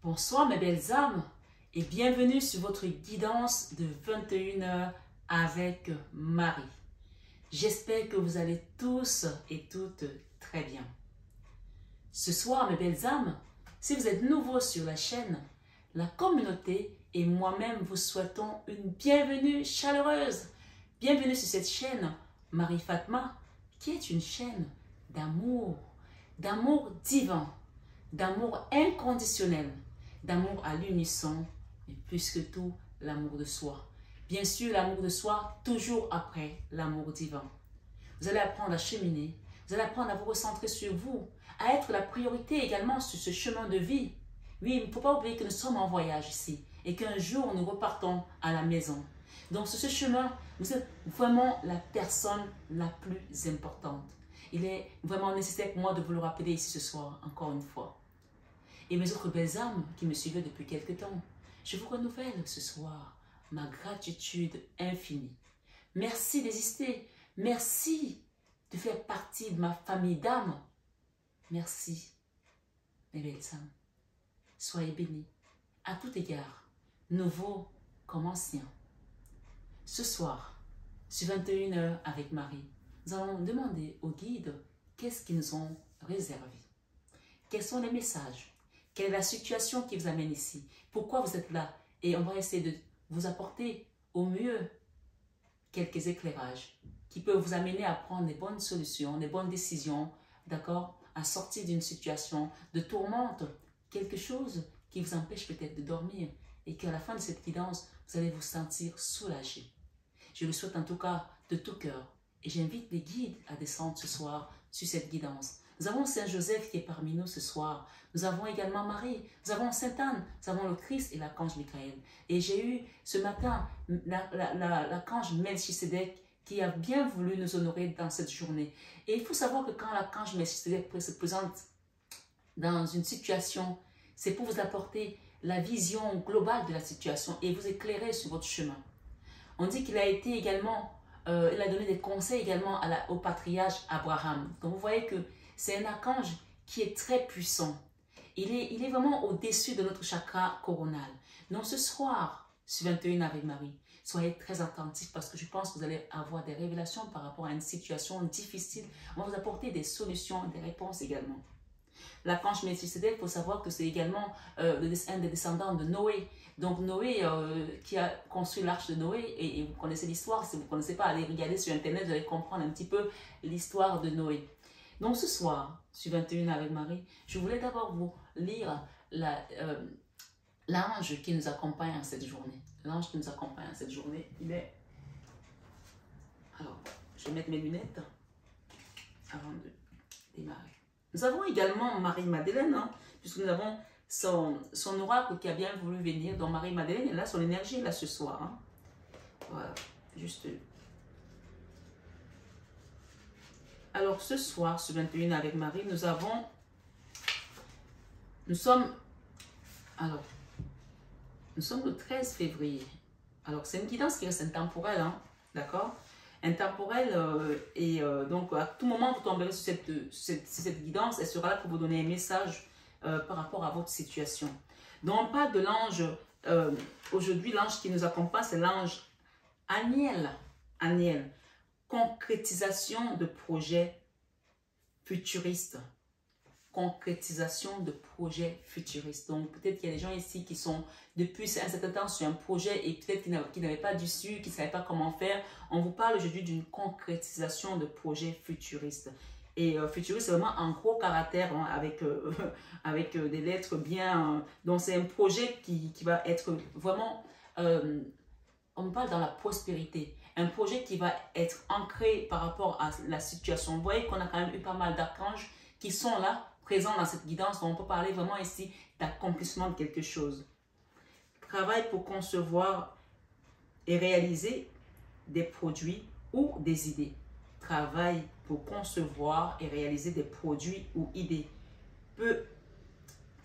Bonsoir mes belles âmes et bienvenue sur votre guidance de 21h avec Marie. J'espère que vous allez tous et toutes très bien. Ce soir mes belles âmes, si vous êtes nouveaux sur la chaîne, la communauté et moi-même vous souhaitons une bienvenue chaleureuse. Bienvenue sur cette chaîne Marie Fatma qui est une chaîne d'amour divin, d'amour inconditionnel, d'amour à l'unisson, mais plus que tout, l'amour de soi. Bien sûr, l'amour de soi, toujours après l'amour divin. Vous allez apprendre à cheminer, vous allez apprendre à vous recentrer sur vous, à être la priorité également sur ce chemin de vie. Oui, il ne faut pas oublier que nous sommes en voyage ici et qu'un jour, nous repartons à la maison. Donc, sur ce chemin, vous êtes vraiment la personne la plus importante. Il est vraiment nécessaire pour moi de vous le rappeler ici ce soir, encore une fois. Et mes autres belles âmes qui me suivaient depuis quelque temps, je vous renouvelle ce soir ma gratitude infinie. Merci d'exister. Merci de faire partie de ma famille d'âmes. Merci, mes belles âmes. Soyez bénis à tout égard, nouveaux comme anciens. Ce soir, sur 21h avec Marie, nous allons demander au guide qu'est-ce qu'ils nous ont réservé. Quels sont les messages? Quelle est la situation qui vous amène ici? Pourquoi vous êtes là? Et on va essayer de vous apporter au mieux quelques éclairages qui peuvent vous amener à prendre des bonnes solutions, des bonnes décisions, d'accord? À sortir d'une situation de tourmente, quelque chose qui vous empêche peut-être de dormir et qu'à la fin de cette guidance, vous allez vous sentir soulagé. Je le souhaite en tout cas de tout cœur et j'invite les guides à descendre ce soir sur cette guidance. Nous avons Saint Joseph qui est parmi nous ce soir. Nous avons également Marie. Nous avons Sainte Anne. Nous avons le Christ et l'archange Michael. Et j'ai eu ce matin l'archange Melchisedec qui a bien voulu nous honorer dans cette journée. Et il faut savoir que quand l'archange Melchisedec se présente dans une situation, c'est pour vous apporter la vision globale de la situation et vous éclairer sur votre chemin. On dit qu'il a été également, il a donné des conseils également au patriarche Abraham. Donc vous voyez que c'est un archange qui est très puissant. Il est vraiment au-dessus de notre chakra coronal. Donc ce soir, sur 21 avec Marie, soyez très attentifs parce que je pense que vous allez avoir des révélations par rapport à une situation difficile. On va vous apporter des solutions, des réponses également. L'archange Melchisedec, il faut savoir que c'est également un des descendants de Noé. Donc Noé qui a construit l'arche de Noé, et vous connaissez l'histoire, si vous ne connaissez pas, allez regarder sur Internet, vous allez comprendre un petit peu l'histoire de Noé. Donc ce soir, sur 21 avec Marie, je voulais d'abord vous lire l'ange qui nous accompagne en cette journée. L'ange qui nous accompagne en cette journée, il est... Alors, je vais mettre mes lunettes avant de démarrer. Nous avons également Marie-Madeleine, hein, puisque nous avons son oracle qui a bien voulu venir. Donc Marie-Madeleine, elle a son énergie là ce soir. Hein. Voilà, juste... Alors ce soir, sur 21 avec Marie, nous sommes le 13 février. Alors c'est une guidance qui reste intemporelle, hein, d'accord? Intemporelle donc à tout moment vous tomberez sur cette guidance, elle sera là pour vous donner un message par rapport à votre situation. Donc on parle de l'ange, aujourd'hui l'ange qui nous accompagne c'est l'ange Aniel. Aniel. Concrétisation de projets futuristes. Concrétisation de projets futuristes. Donc, peut-être qu'il y a des gens ici qui sont depuis un certain temps sur un projet et peut-être qui n'avaient pas d'issue, qui ne savaient pas comment faire. On vous parle aujourd'hui d'une concrétisation de projets futuristes. Et futuriste, c'est vraiment un gros caractère hein, avec des lettres bien... donc, c'est un projet qui va être vraiment... on parle dans la prospérité. Un projet qui va être ancré par rapport à la situation. Vous voyez qu'on a quand même eu pas mal d'archanges qui sont là, présents dans cette guidance. Donc on peut parler vraiment ici d'accomplissement de quelque chose. Travail pour concevoir et réaliser des produits ou des idées. Travail pour concevoir et réaliser des produits ou idées. Peu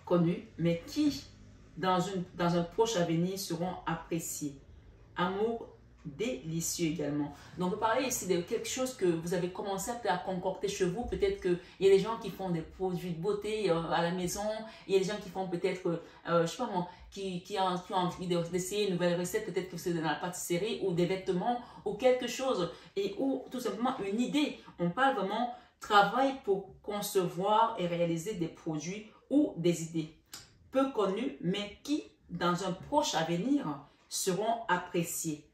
connus, mais qui, dans un proche avenir, seront appréciés. Amour délicieux également. Donc, on peut parler ici de quelque chose que vous avez commencé à concocter chez vous. Peut-être qu'il y a des gens qui font des produits de beauté à la maison. Il y a des gens qui font peut-être, je sais pas moi, qui ont envie d'essayer une nouvelle recette. Peut-être que c'est dans la pâtisserie ou des vêtements ou quelque chose. Ou tout simplement une idée. On parle vraiment travail pour concevoir et réaliser des produits ou des idées peu connus, mais qui, dans un proche avenir, seront appréciés.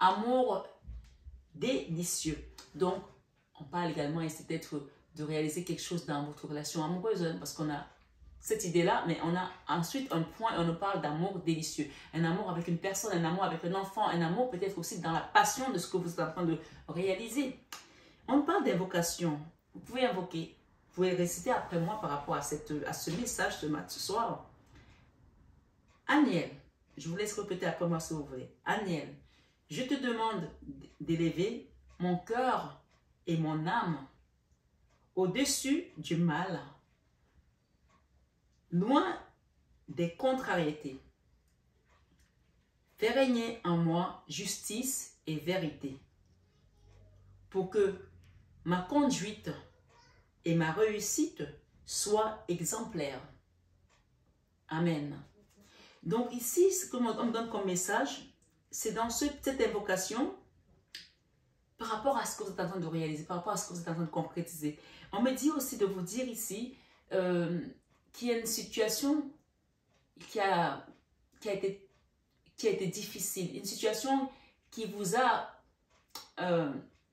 Amour délicieux. Donc, on parle également ici peut-être de réaliser quelque chose dans votre relation amoureuse, parce qu'on a cette idée-là, mais on a ensuite un point où on nous parle d'amour délicieux. Un amour avec une personne, un amour avec un enfant, un amour peut-être aussi dans la passion de ce que vous êtes en train de réaliser. On parle d'invocation. Vous pouvez invoquer, vous pouvez réciter après moi par rapport à ce message ce soir. Aniel, je vous laisse répéter après moi si vous voulez. Aniel, je te demande d'élever mon cœur et mon âme au-dessus du mal, loin des contrariétés. Fais régner en moi justice et vérité, pour que ma conduite et ma réussite soient exemplaires. Amen. Donc ici, ce qu'on me donne comme message, c'est dans cette invocation, par rapport à ce que vous êtes en train de réaliser, par rapport à ce que vous êtes en train de concrétiser. On me dit aussi de vous dire ici qu'il y a une situation qui a été difficile, une situation qui vous a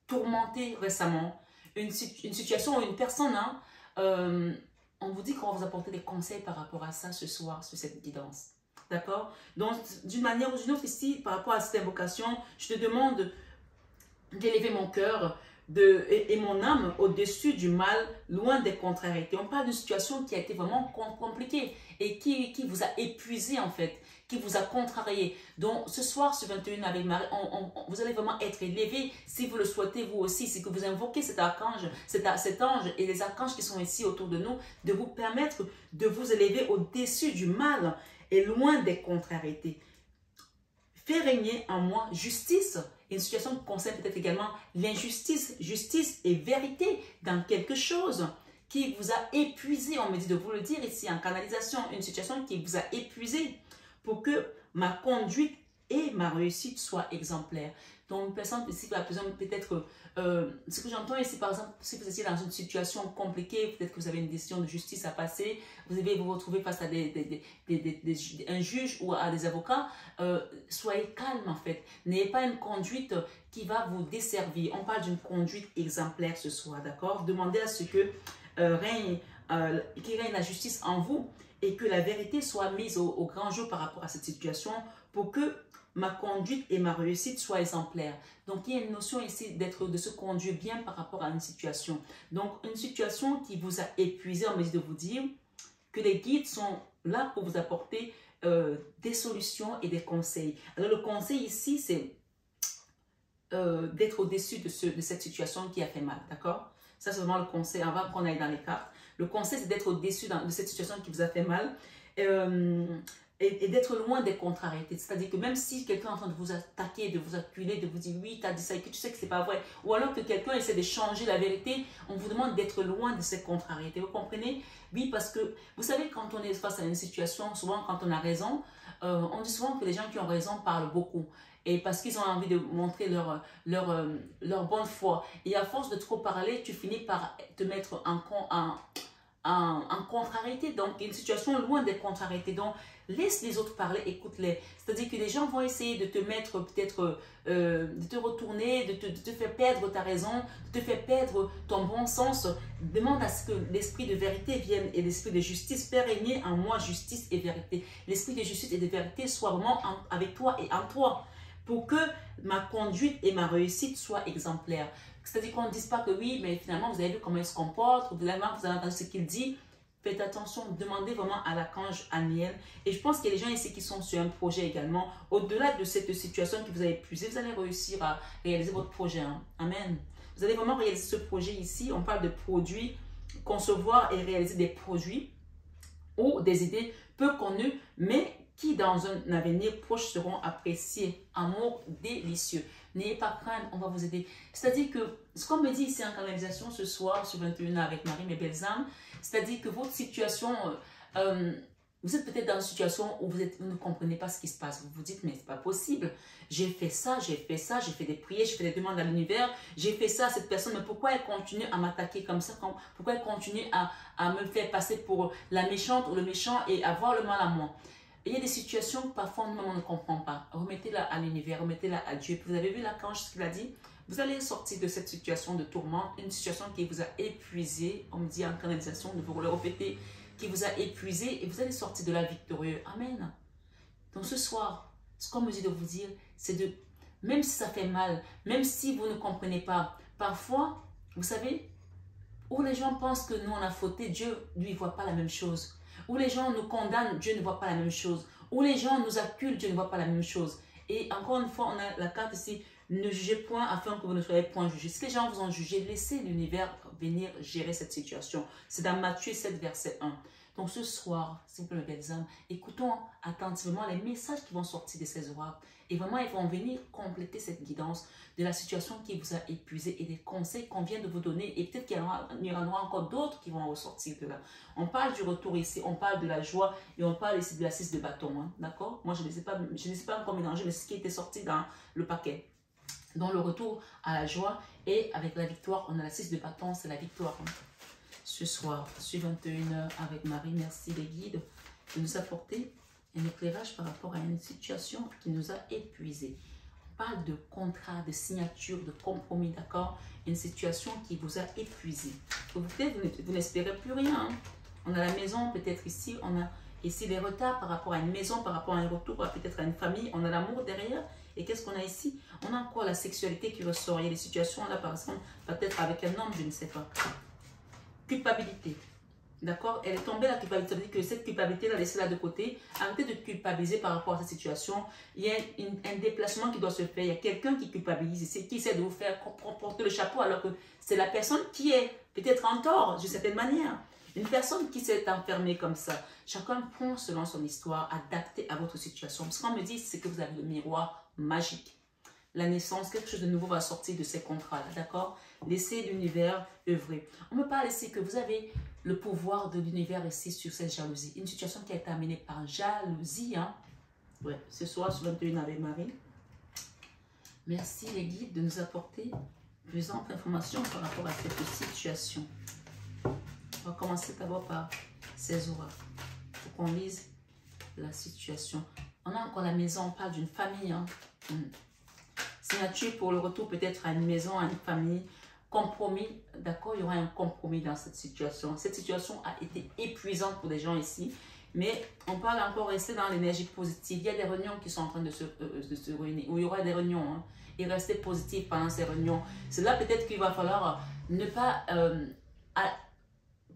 tourmenté récemment, une situation où une personne, on vous dit qu'on va vous apporter des conseils par rapport à ça ce soir, sur cette guidance. D'accord? Donc, d'une manière ou d'une autre, ici, par rapport à cette invocation, je te demande d'élever mon cœur et mon âme au-dessus du mal, loin des contrariétés. On parle d'une situation qui a été vraiment compliquée et qui vous a épuisé en fait, qui vous a contrarié. Donc ce soir, ce 21 avec Marie, vous allez vraiment être élevé si vous le souhaitez vous aussi, si que vous invoquez cet archange, cet ange et les archanges qui sont ici autour de nous, de vous permettre de vous élever au-dessus du mal et loin des contrariétés. Fais régner en moi justice. Une situation qui concerne peut-être également l'injustice, justice et vérité dans quelque chose qui vous a épuisé. On me dit de vous le dire ici en canalisation. Une situation qui vous a épuisé pour que ma conduite et ma réussite soient exemplaires. Donc, une personne ici a besoin peut-être, ce que j'entends ici, par exemple, si vous étiez dans une situation compliquée, peut-être que vous avez une décision de justice à passer, vous devez vous retrouver face à un juge ou à des avocats, soyez calme en fait. N'ayez pas une conduite qui va vous desservir. On parle d'une conduite exemplaire ce soir, d'accord? Demandez à ce que qu'il règne la justice en vous et que la vérité soit mise au grand jour par rapport à cette situation pour que ma conduite et ma réussite soient exemplaires. Donc, il y a une notion ici de se conduire bien par rapport à une situation. Donc, une situation qui vous a épuisé, on me dit de vous dire que les guides sont là pour vous apporter des solutions et des conseils. Alors, le conseil ici, c'est d'être au-dessus de cette situation qui a fait mal, d'accord? Ça, c'est vraiment le conseil, avant qu'on aille dans les cartes. Le conseil, c'est d'être au-dessus de cette situation qui vous a fait mal. Et d'être loin des contrariétés. C'est-à-dire que même si quelqu'un est en train de vous attaquer, de vous acculer, de vous dire oui, tu as dit ça et que tu sais que c'est pas vrai, ou alors que quelqu'un essaie de changer la vérité, on vous demande d'être loin de ces contrariétés. Vous comprenez? Oui, parce que vous savez, quand on est face à une situation, souvent quand on a raison, on dit souvent que les gens qui ont raison parlent beaucoup. Et parce qu'ils ont envie de montrer leur bonne foi. Et à force de trop parler, tu finis par te mettre en contrariété. Donc, une situation loin des contrariétés. Donc, laisse les autres parler, écoute-les. C'est-à-dire que les gens vont essayer de te mettre peut-être, de te retourner, de te faire perdre ta raison, de te faire perdre ton bon sens. Demande à ce que l'esprit de vérité vienne et l'esprit de justice. Fais régner en moi justice et vérité. L'esprit de justice et de vérité soit vraiment avec toi et en toi pour que ma conduite et ma réussite soient exemplaires. C'est-à-dire qu'on ne dise pas que oui, mais finalement, vous avez vu comment il se comporte, vous avez entendu ce qu'il dit. Faites attention, demandez vraiment à l'archange Aniel. Et je pense qu'il y a des gens ici qui sont sur un projet également. Au-delà de cette situation qui vous a épuisé, vous allez réussir à réaliser votre projet. Hein. Amen. Vous allez vraiment réaliser ce projet ici. On parle de produits, concevoir et réaliser des produits ou des idées peu connues, mais qui dans un avenir proche seront appréciés. Amour délicieux. N'ayez pas crainte, on va vous aider. C'est-à-dire que, ce qu'on me dit ici en canalisation ce soir sur 21 avec Marie, mes belles âmes, c'est-à-dire que votre situation, vous êtes peut-être dans une situation où vous ne comprenez pas ce qui se passe. Vous vous dites, mais c'est pas possible. J'ai fait ça, j'ai fait ça, j'ai fait des prières, j'ai fait des demandes à l'univers, j'ai fait ça à cette personne, mais pourquoi elle continue à m'attaquer comme ça? Pourquoi elle continue à me faire passer pour la méchante ou le méchant et avoir le mal à moi? Il y a des situations que parfois on ne comprend pas. Remettez-la à l'univers, remettez-la à Dieu. Vous avez vu l'archange, ce qu'il a dit? Vous allez sortir de cette situation de tourment, une situation qui vous a épuisé. On me dit en canalisation, de vous le répéter, qui vous a épuisé et vous allez sortir de là victorieux. Amen. Donc ce soir, ce qu'on me dit de vous dire, c'est de, même si ça fait mal, même si vous ne comprenez pas, parfois, vous savez, où les gens pensent que nous on a fauté, Dieu, lui, ne voit pas la même chose. Où les gens nous condamnent, Dieu ne voit pas la même chose. Où les gens nous acculent, Dieu ne voit pas la même chose. Et encore une fois, on a la carte ici, ne jugez point afin que vous ne soyez point jugés. Si les gens vous ont jugé, laissez l'univers venir gérer cette situation. C'est dans Matthieu 7, verset 1. Donc ce soir, s'il vous plaît, mes belles âmes, écoutons attentivement les messages qui vont sortir de ces oracles. Et vraiment, ils vont venir compléter cette guidance de la situation qui vous a épuisé et des conseils qu'on vient de vous donner. Et peut-être qu'il y en aura encore d'autres qui vont ressortir de là. On parle du retour ici, on parle de la joie et on parle ici de la 6 de bâton. Hein, d'accord? Moi, je ne sais pas encore mélanger, mais ce qui était sorti dans le paquet. Donc le retour à la joie et avec la victoire, on a la 6 de bâton, c'est la victoire. Hein. Ce soir, sur 21h avec Marie, merci les guides de nous apporter un éclairage par rapport à une situation qui nous a épuisés. On parle de contrat, de signature, de compromis, d'accord? Une situation qui vous a épuisé. Vous n'espérez plus rien. Hein? On a la maison, peut-être ici, on a ici les retards par rapport à une maison, par rapport à un retour, peut-être à une famille. On a l'amour derrière. Et qu'est-ce qu'on a ici? On a encore la sexualité qui ressort. Il y a des situations là, par exemple, peut-être avec un homme, je ne sais pas. Culpabilité. D'accord? Elle est tombée la culpabilité. Ça veut dire que cette culpabilité, laissez-la de côté. Arrêtez de culpabiliser par rapport à cette situation. Il y a un déplacement qui doit se faire. Il y a quelqu'un qui culpabilise, qui essaie de vous faire porter le chapeau alors que c'est la personne qui est peut-être en tort d'une certaine manière. Une personne qui s'est enfermée comme ça. Chacun prend selon son histoire, adapté à votre situation. Ce qu'on me dit, c'est que vous avez le miroir magique. La naissance, quelque chose de nouveau va sortir de ces contrats-là, d'accord? Laissez l'univers œuvrer. On me parle ici que vous avez le pouvoir de l'univers ici sur cette jalousie. Une situation qui a été amenée par jalousie. Hein? Ouais, ce soir, sur 21 avec Marie. Merci les guides de nous apporter plus d'informations par rapport à cette situation. On va commencer d'abord par ces oracles. Il faut qu'on lise la situation. On a encore la maison, on parle d'une famille. Hein? Signature pour le retour peut-être à une maison, à une famille. Compromis, d'accord, il y aura un compromis dans cette situation. Cette situation a été épuisante pour des gens ici, mais on parle encore rester dans l'énergie positive. Il y a des réunions qui sont en train de se réunir, où il y aura des réunions, hein, et rester positif pendant ces réunions. C'est là peut-être qu'il va falloir ne pas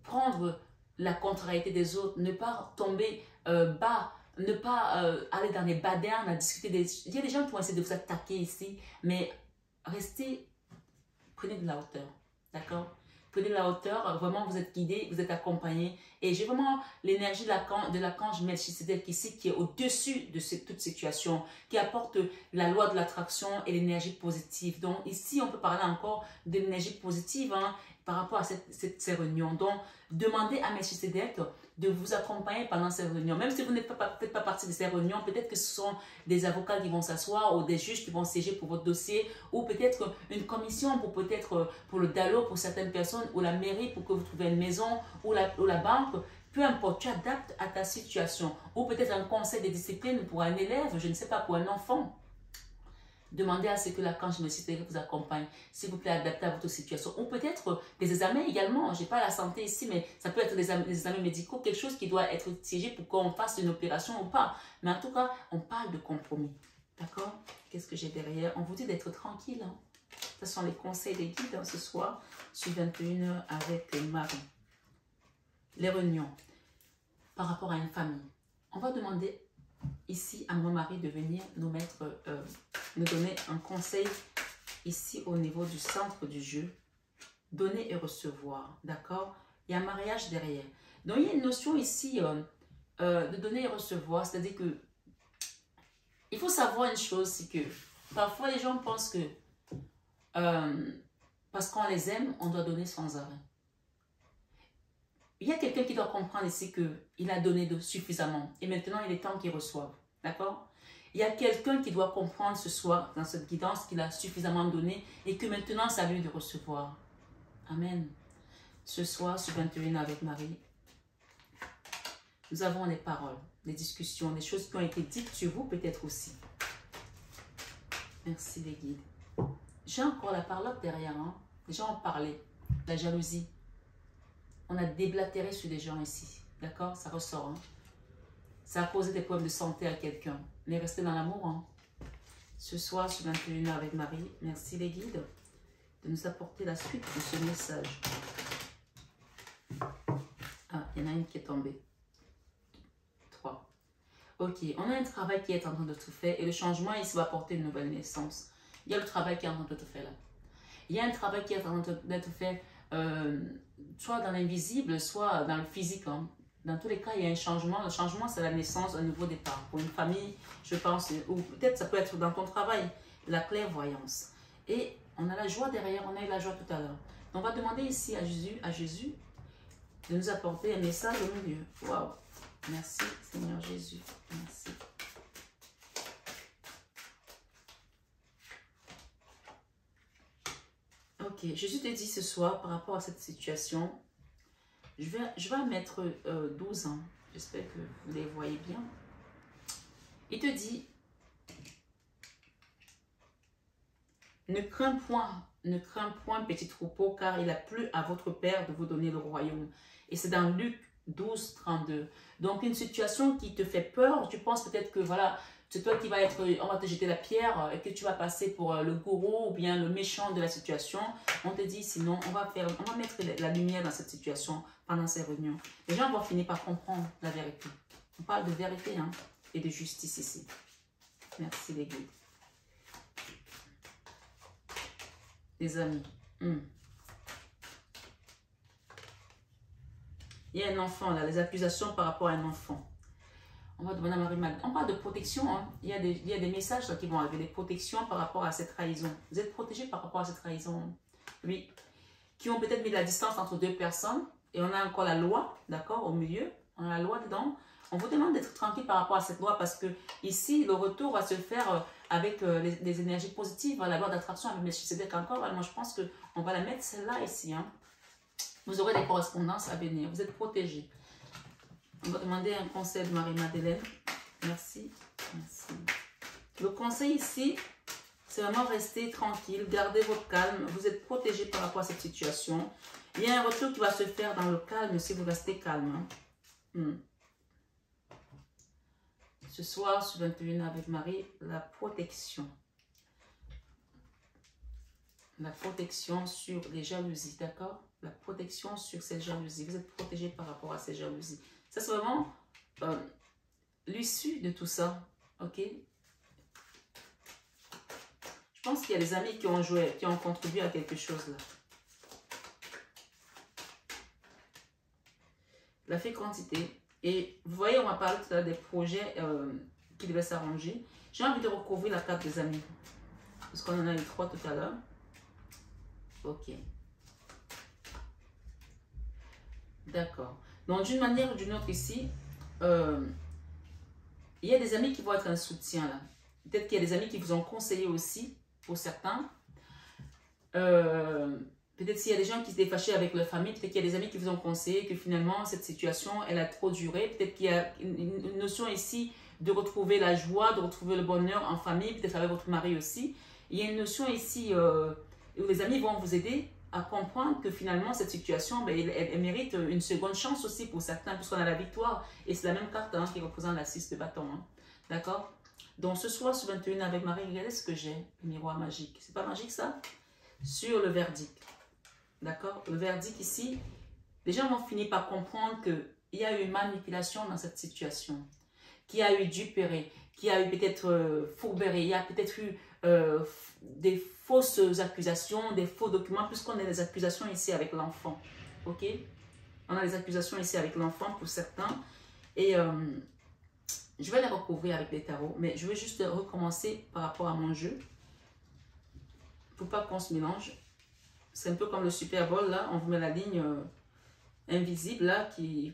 prendre la contrariété des autres, ne pas tomber bas, ne pas aller dans les badernes à discuter des... Il y a des gens qui vont essayer de vous attaquer ici, mais restez... Prenez de la hauteur, d'accord? Prenez de la hauteur, vraiment vous êtes guidé, vous êtes accompagné. Et j'ai vraiment l'énergie de l'archange Melchisedec ici qui est au-dessus de toute situation, qui apporte la loi de l'attraction et l'énergie positive. Donc ici, on peut parler encore de l'énergie positive hein, par rapport à ces réunions. Donc, demandez à Melchisedec de vous accompagner pendant ces réunions. Même si vous n'êtes peut-être pas partie de ces réunions, peut-être que ce sont des avocats qui vont s'asseoir ou des juges qui vont siéger pour votre dossier ou peut-être une commission pour le DALO pour certaines personnes ou la mairie pour que vous trouviez une maison ou la banque. Peu importe, tu adaptes à ta situation. Ou peut-être un conseil de discipline pour un élève, je ne sais pas, pour un enfant. Demandez à ce que l'archange Melchisedec vous accompagne. S'il vous plaît, adaptez à votre situation. Ou peut-être des examens également. Je n'ai pas la santé ici, mais ça peut être des examens médicaux, quelque chose qui doit être siégé pour qu'on fasse une opération ou pas. Mais en tout cas, on parle de compromis. D'accord? Qu'est-ce que j'ai derrière? On vous dit d'être tranquille. Hein? Ce sont les conseils des guides hein, ce soir, sur 21h avec Marie. Les réunions par rapport à une famille. On va demander ici à mon mari de venir nous donner un conseil ici au niveau du centre du jeu. Donner et recevoir, d'accord? Il y a un mariage derrière. Donc il y a une notion ici de donner et recevoir, c'est-à-dire que il faut savoir une chose, c'est que parfois les gens pensent que parce qu'on les aime, on doit donner sans arrêt. Il y a quelqu'un qui doit comprendre ici qu'il a donné suffisamment et maintenant il est temps qu'il reçoive. D'accord? Il y a quelqu'un qui doit comprendre ce soir dans cette guidance qu'il a suffisamment donné et que maintenant c'est à lui de recevoir. Amen. Ce soir, sur 21 avec Marie, nous avons les paroles, les discussions, les choses qui ont été dites sur vous peut-être aussi. Merci les guides. J'ai encore la parole derrière. Hein? Les gens ont parlé. La jalousie. On a déblatéré sur des gens ici. D'accord? Ça ressort. Hein? Ça a causé des problèmes de santé à quelqu'un. Mais restez dans l'amour. Hein? Ce soir, sur 21 avec Marie, merci les guides de nous apporter la suite de ce message. Ah, il y en a une qui est tombée. 3. Ok, on a un travail qui est en train de tout faire et le changement ici va apporter une nouvelle naissance. Il y a le travail qui est en train de tout faire là. Il y a un travail qui est en train d'être fait soit dans l'invisible, soit dans le physique. Hein. Dans tous les cas, il y a un changement. Le changement, c'est la naissance, un nouveau départ. Pour une famille, je pense, ou peut-être ça peut être dans ton travail, la clairvoyance. Et on a la joie derrière, on a eu la joie tout à l'heure. On va demander ici à Jésus de nous apporter un message au milieu. Waouh! Merci Seigneur Jésus. Merci. Ok, Jésus te dit ce soir par rapport à cette situation, je vais mettre 12 ans. J'espère que vous les voyez bien. Il te dit, ne crains point petit troupeau, car il a plu à votre Père de vous donner le royaume. Et c'est dans Luc 12, 32. Donc une situation qui te fait peur, tu penses peut-être que voilà, c'est toi qui va être, on va te jeter la pierre et que tu vas passer pour le gourou ou bien le méchant de la situation. On te dit sinon, on va mettre la lumière dans cette situation pendant ces réunions. Les gens vont finir par comprendre la vérité. On parle de vérité hein, et de justice ici. Merci les guides. Les amis. Il y a un enfant là, les accusations par rapport à un enfant. On va demander à Marie-Madeleine. On parle de protection. Hein. Il y a des messages là, qui vont arriver, des protections par rapport à cette trahison. Vous êtes protégés par rapport à cette trahison. Oui. Qui ont peut-être mis la distance entre deux personnes. Et on a encore la loi, d'accord, au milieu. On a la loi dedans. On vous demande d'être tranquille par rapport à cette loi parce que ici, le retour va se faire avec les énergies positives. La loi d'attraction avec Melchisedec encore. Moi, je pense qu'on va la mettre celle-là ici. Hein. Vous aurez des correspondances à venir. Vous êtes protégés. On va demander un conseil de Marie-Madeleine. Merci. Merci. Le conseil ici, c'est vraiment rester tranquille. Gardez votre calme. Vous êtes protégés par rapport à cette situation. Il y a un retour qui va se faire dans le calme si vous restez calme. Hein. Ce soir, sur 21 avec Marie, la protection. La protection sur les jalousies, d'accord? La protection sur ces jalousies. Vous êtes protégés par rapport à ces jalousies. Ça, c'est vraiment l'issue de tout ça, ok? Je pense qu'il y a des amis qui ont joué, qui ont contribué à quelque chose là. La fécondité. Et vous voyez, on va parler tout à l'heure des projets qui devaient s'arranger. J'ai envie de recouvrir la carte des amis. Parce qu'on en a eu 3 tout à l'heure. Ok. D'accord. Donc, d'une manière ou d'une autre ici, il y a des amis qui vont être un soutien là. Peut-être qu'il y a des amis qui vous ont conseillé aussi, pour certains. Peut-être s'il y a des gens qui s'étaient fâchés avec leur famille, peut-être qu'il y a des amis qui vous ont conseillé que finalement, cette situation, elle a trop duré. Peut-être qu'il y a une notion ici de retrouver la joie, de retrouver le bonheur en famille, peut-être avec votre mari aussi. Il y a une notion ici où les amis vont vous aider à comprendre que finalement, cette situation, ben, elle mérite une seconde chance aussi pour certains, puisqu'on a la victoire. Et c'est la même carte hein, qui représente la 6 de bâton. Hein. D'accord? Donc, ce soir, sur 21 avec Marie, regardez ce que j'ai, le miroir magique. C'est pas magique, ça? Sur le verdict. D'accord? Le verdict ici, les gens vont finir par comprendre qu'il y a eu une manipulation dans cette situation, qu'il y a eu duperie, qu'il y a eu peut-être fourberie, il y a peut-être eu des fausses accusations, des faux documents, puisqu'on a des accusations ici avec l'enfant. Ok? On a des accusations ici avec l'enfant pour certains. Et Je vais les recouvrir avec les tarots, mais je vais juste recommencer par rapport à mon jeu. Pour pas qu'on se mélange. C'est un peu comme le Super Bowl, là. On vous met la ligne invisible, là,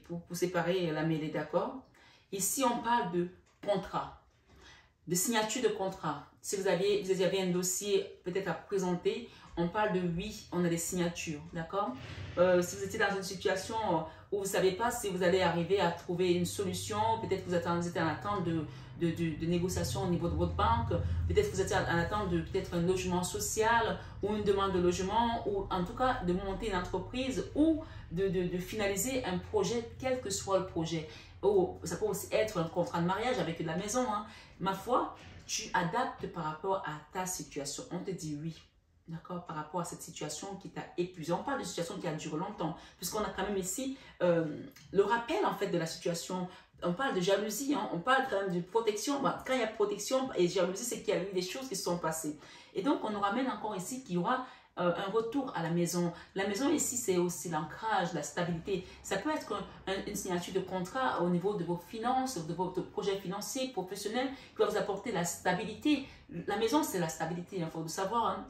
pour séparer la mêlée, d'accord? Ici, on parle de contrat, de signature de contrat. Si vous avez un dossier peut-être à présenter, on parle de oui, on a des signatures, d'accord? Si vous étiez dans une situation où vous ne savez pas si vous allez arriver à trouver une solution, peut-être que vous êtes en attente de négociation au niveau de votre banque, peut-être que vous êtes en attente de peut-être un logement social ou une demande de logement, ou en tout cas de monter une entreprise ou de finaliser un projet, quel que soit le projet. Oh, ça peut aussi être un contrat de mariage avec la maison, hein. Ma foi, tu adaptes par rapport à ta situation. On te dit oui, d'accord, par rapport à cette situation qui t'a épuisé. On parle de situation qui a duré longtemps, puisqu'on a quand même ici le rappel en fait de la situation. On parle de jalousie, hein. On parle quand même de protection. Bah, quand il y a protection et jalousie, c'est qu'il y a eu des choses qui se sont passées. Et donc, on nous ramène encore ici qu'il y aura un retour à la maison. La maison ici, c'est aussi l'ancrage, la stabilité. Ça peut être une signature de contrat au niveau de vos finances, de votre projet financier, professionnel, qui va vous apporter la stabilité. La maison, c'est la stabilité, il faut le savoir, hein.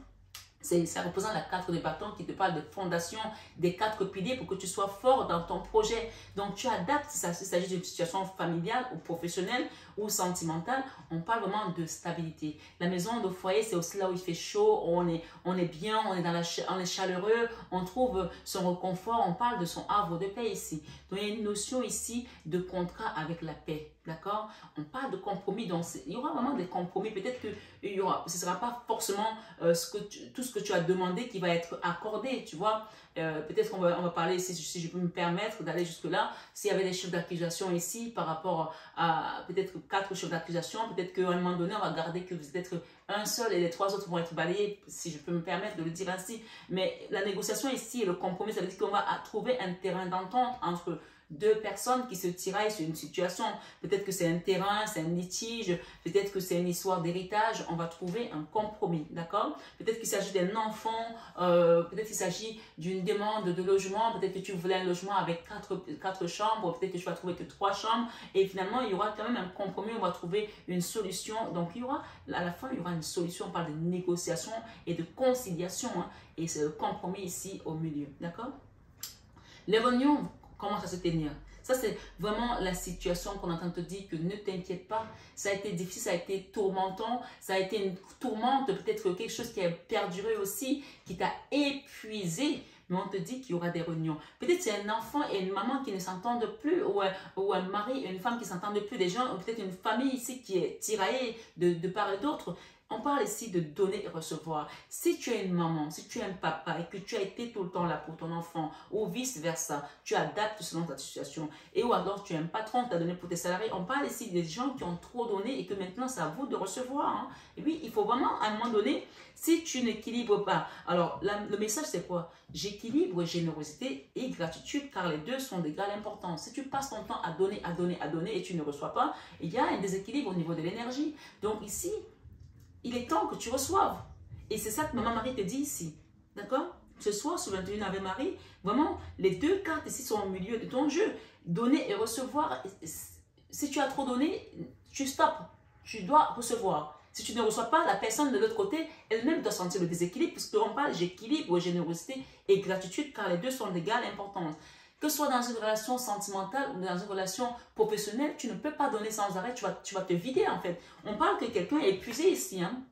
Ça représente la 4 des bâtons qui te parle de fondation, des 4 piliers pour que tu sois fort dans ton projet. Donc, tu adaptes, s'il s'agit d'une situation familiale ou professionnelle ou sentimentale, on parle vraiment de stabilité. La maison de foyer, c'est aussi là où il fait chaud, on est bien, on est chaleureux, on trouve son réconfort, on parle de son havre de paix ici. Donc, il y a une notion ici de contrat avec la paix. D'accord? On parle de compromis, donc il y aura vraiment des compromis. Peut-être que ce ne sera pas forcément tout ce que tu as demandé qui va être accordé, tu vois. Peut-être qu'on va parler, si je peux me permettre d'aller jusque-là, s'il y avait des chefs d'accusation ici par rapport à peut-être 4 chefs d'accusation, peut-être qu'à un moment donné, on va garder que vous êtes un seul et les 3 autres vont être balayés, si je peux me permettre de le dire ainsi. Mais la négociation ici, le compromis, ça veut dire qu'on va trouver un terrain d'entente entre 2 personnes qui se tiraillent sur une situation. Peut-être que c'est un terrain, c'est un litige, peut-être que c'est une histoire d'héritage. On va trouver un compromis, d'accord? Peut-être qu'il s'agit d'un enfant, peut-être qu'il s'agit d'une demande de logement, peut-être que tu voulais un logement avec 4 chambres, peut-être que tu vas trouver que 3 chambres, et finalement, il y aura quand même un compromis, on va trouver une solution. Donc, il y aura, à la fin, il y aura une solution. On parle de négociation et de conciliation, hein, et c'est le compromis ici au milieu, d'accord? Les réunions commencent à se tenir. Ça, c'est vraiment la situation qu'on est en train de te dire que ne t'inquiète pas. Ça a été difficile, ça a été tourmentant, ça a été une tourmente, peut-être quelque chose qui a perduré aussi, qui t'a épuisé. Mais on te dit qu'il y aura des réunions. Peut-être c'est un enfant et une maman qui ne s'entendent plus, ou un mari et une femme qui ne s'entendent plus, des gens, ou peut-être une famille ici qui est tiraillée de part et d'autre. On parle ici de donner et recevoir. Si tu es une maman, si tu es un papa et que tu as été tout le temps là pour ton enfant ou vice-versa, tu adaptes selon ta situation. Et ou alors tu es un patron qui t'a donné pour tes salariés. On parle ici des gens qui ont trop donné et que maintenant c'est à vous de recevoir, hein. Et oui, il faut vraiment à un moment donné, si tu n'équilibres pas. Alors le message c'est quoi? J'équilibre générosité et gratitude car les deux sont d'égale importance. Si tu passes ton temps à donner, à donner, à donner et tu ne reçois pas, il y a un déséquilibre au niveau de l'énergie. Donc ici, il est temps que tu reçoives. Et c'est ça que Maman Marie te dit ici. D'accord? Ce soir, sur 21 Ave Marie, vraiment, les 2 cartes ici sont au milieu de ton jeu. Donner et recevoir. Si tu as trop donné, tu stoppes. Tu dois recevoir. Si tu ne reçois pas, la personne de l'autre côté, elle-même doit sentir le déséquilibre, puisqu'on parle j'équilibre, générosité et gratitude, car les deux sont d'égale importance. Que ce soit dans une relation sentimentale ou dans une relation professionnelle, tu ne peux pas donner sans arrêt, tu vas te vider en fait. On parle que quelqu'un est épuisé ici, hein.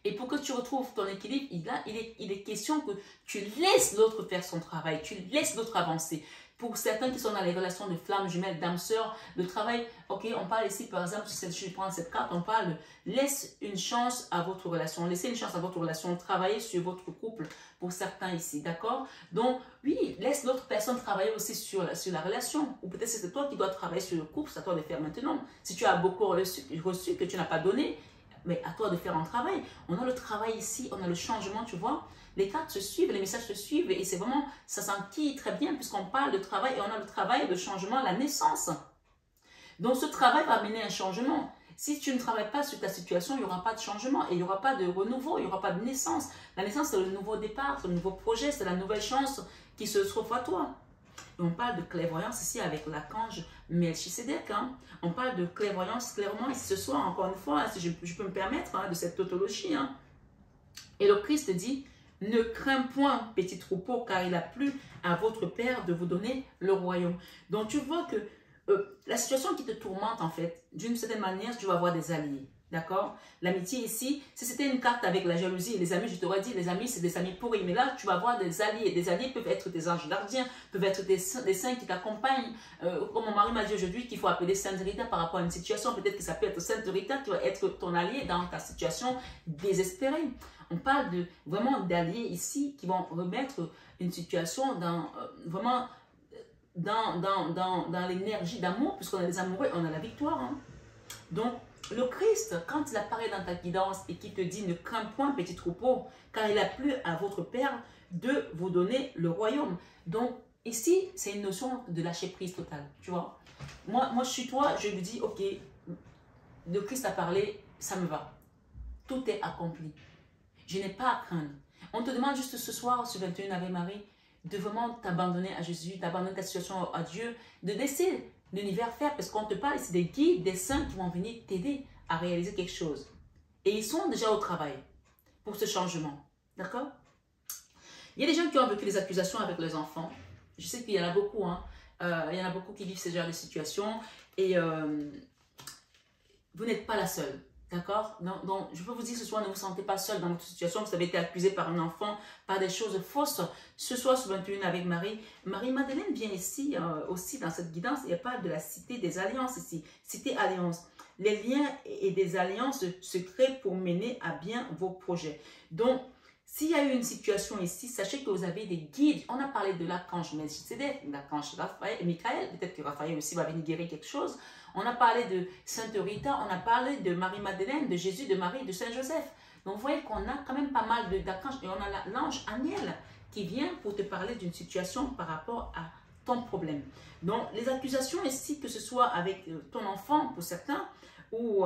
Et pour que tu retrouves ton équilibre, il est question que tu laisses l'autre faire son travail, tu laisses l'autre avancer. Pour certains qui sont dans les relations de flammes jumelles, d'âmes sœurs, le travail, ok, on parle ici par exemple, si je prends cette carte, on parle, laisse une chance à votre relation, laissez une chance à votre relation, travaillez sur votre couple pour certains ici, d'accord? Donc, oui, laisse l'autre personne travailler aussi sur la relation, ou peut-être c'est toi qui dois travailler sur le couple, c'est à toi de faire maintenant. Si tu as beaucoup reçu que tu n'as pas donné, mais à toi de faire un travail. On a le travail ici, on a le changement, tu vois. Les cartes se suivent, les messages se suivent et c'est vraiment, ça s'enquille très bien puisqu'on parle de travail et on a le travail, le changement, la naissance. Donc ce travail va amener un changement. Si tu ne travailles pas sur ta situation, il n'y aura pas de changement et il n'y aura pas de renouveau, il n'y aura pas de naissance. La naissance, c'est le nouveau départ, c'est le nouveau projet, c'est la nouvelle chance qui se trouve à toi. Et on parle de clairvoyance ici avec l'archange Melchisedec. Hein. On parle de clairvoyance clairement ici ce soir, encore une fois, hein, si je peux me permettre, hein, de cette tautologie. Hein. Et le Christ dit, ne crains point, petit troupeau, car il a plu à votre Père de vous donner le royaume. Donc tu vois que la situation qui te tourmente, en fait, d'une certaine manière, tu vas avoir des alliés. D'accord? L'amitié ici, si c'était une carte avec la jalousie et les amis, je t'aurais dit, les amis, c'est des amis pourris. Mais là, tu vas avoir des alliés. Des alliés peuvent être des anges gardiens, peuvent être des saints qui t'accompagnent. Comme mon mari m'a dit aujourd'hui qu'il faut appeler Sainte Rita par rapport à une situation. Peut-être que ça peut être Sainte Rita qui va être ton allié dans ta situation désespérée. On parle vraiment d'alliés ici qui vont remettre une situation vraiment dans l'énergie d'amour, puisqu'on est des amoureux, on a la victoire. Hein. Donc, le Christ, quand il apparaît dans ta guidance et qu'il te dit « Ne crains point, petit troupeau, car il a plu à votre Père de vous donner le royaume. » Donc, ici, c'est une notion de lâcher prise totale, tu vois. Moi, je suis toi, je lui dis « Ok, le Christ a parlé, ça me va. Tout est accompli. Je n'ai pas à craindre. » On te demande juste ce soir, sur 21 Ave Marie, de vraiment t'abandonner à Jésus, d'abandonner ta situation à Dieu, de laisser l'univers faire, parce qu'on te parle ici des guides, des saints qui vont venir t'aider à réaliser quelque chose. Et ils sont déjà au travail pour ce changement. D'accord? Il y a des gens qui ont vécu des accusations avec leurs enfants. Je sais qu'il y en a beaucoup. Hein. Il y en a beaucoup qui vivent ce genre de situation. Et vous n'êtes pas la seule. D'accord? Donc, je peux vous dire ce soir, ne vous sentez pas seul dans votre situation. Vous avez été accusé par un enfant, par des choses fausses. Ce soir, sur 21 avec Marie, Marie-Madeleine vient ici, aussi dans cette guidance, et elle parle de la cité des alliances ici. Cité alliance. Les liens et des alliances se créent pour mener à bien vos projets. Donc, s'il y a eu une situation ici, sachez que vous avez des guides. On a parlé de l'archange Melchisedec, l'archange Raphaël et Michael. Peut-être que Raphaël aussi va venir guérir quelque chose. On a parlé de Sainte Rita, on a parlé de Marie-Madeleine, de Jésus, de Marie, de Saint-Joseph. Donc, vous voyez qu'on a quand même pas mal d'archanges. Et on a l'ange Aniel qui vient pour te parler d'une situation par rapport à ton problème. Donc, les accusations ici, que ce soit avec ton enfant pour certains, ou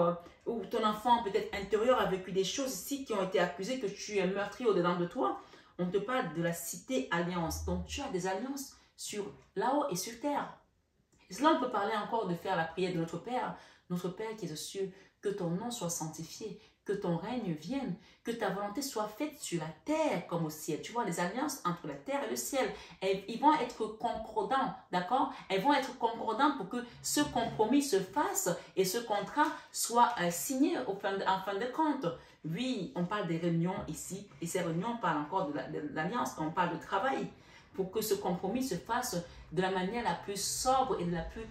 ton enfant peut-être intérieur a vécu des choses ici qui ont été accusées que tu es meurtri au-dedans de toi, on te parle de la cité alliance. Donc, tu as des alliances sur là-haut et sur terre. Et cela, on peut parler encore de faire la prière de notre Père qui est aux cieux, que ton nom soit sanctifié, que ton règne vienne, que ta volonté soit faite sur la terre comme au ciel. Tu vois, les alliances entre la terre et le ciel, ils vont être concordants, d'accord? Elles vont être concordants pour que ce compromis se fasse et ce contrat soit signé en fin de compte. Oui, on parle des réunions ici, et ces réunions parlent encore de l'alliance, quand on parle de travail, pour que ce compromis se fasse de la manière la plus sobre et de la plus